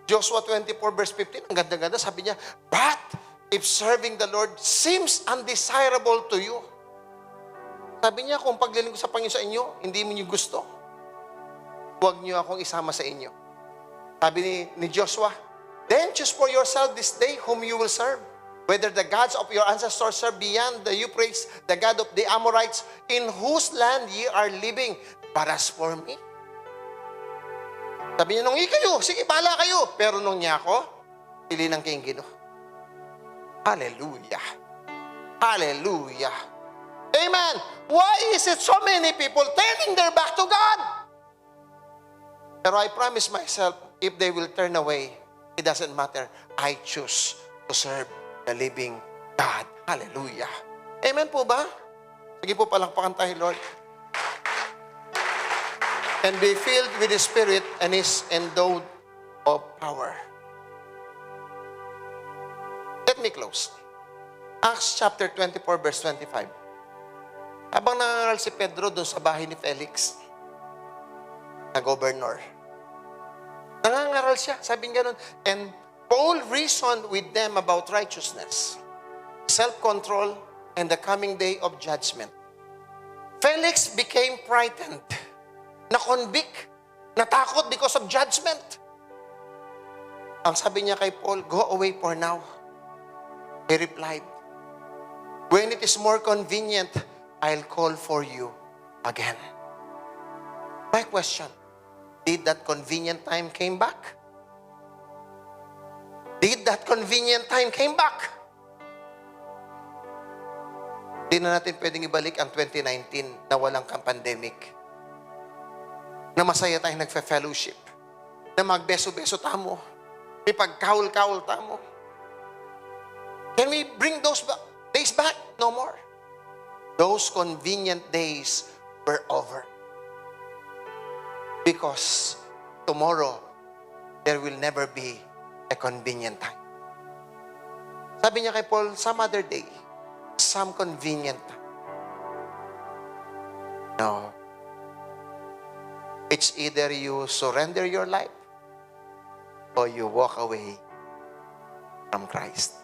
Joshua 24 verse 15, ang ganda-ganda, sabi niya, but if serving the Lord seems undesirable to you, sabi niya, kung paglilingkod sa Panginoon sa inyo, hindi mo niyo gusto, huwag niyo akong isama sa inyo. Sabi ni Joshua, then choose for yourself this day whom you will serve. Whether the gods of your ancestors serve beyond the Euphrates, the God of the Amorites, in whose land ye are living. But as for me, sabi niya, nung kayo, sige, bahala kayo. Pero nung niya ako, pili ng king Ginoo. Hallelujah. Hallelujah. Amen. Why is it so many people turning their back to God? Pero I promise myself, if they will turn away, it doesn't matter. I choose to serve the living God. Hallelujah. Amen po ba? Sige po, palakpakan tayo, Lord. And be filled with the Spirit and is endowed of power. Let me close. Acts chapter 24, verse 25. Habang nangangaral si Pedro doon sa bahay ni Felix, na governor, nangangaral siya, sabi nga nun, and Paul reasoned with them about righteousness, self-control, and the coming day of judgment. Felix became frightened, na-convict, natakot because of judgment. Ang sabi niya kay Paul, go away for now. He replied, when it is more convenient, I'll call for you again. My question, did that convenient time came back? Did that convenient time came back? Di na natin pwedeng ibalik ang 2019 na walang pandemic. Na masaya tayong nagfe-fellowship. Na magbeso-beso tamo. May pagkaul-kaul tamo. Can we bring those days back? No more. Those convenient days were over. Because tomorrow, there will never be a convenient time. Sabi niya kay Paul, some other day, some convenient time. No. It's either you surrender your life or you walk away from Christ.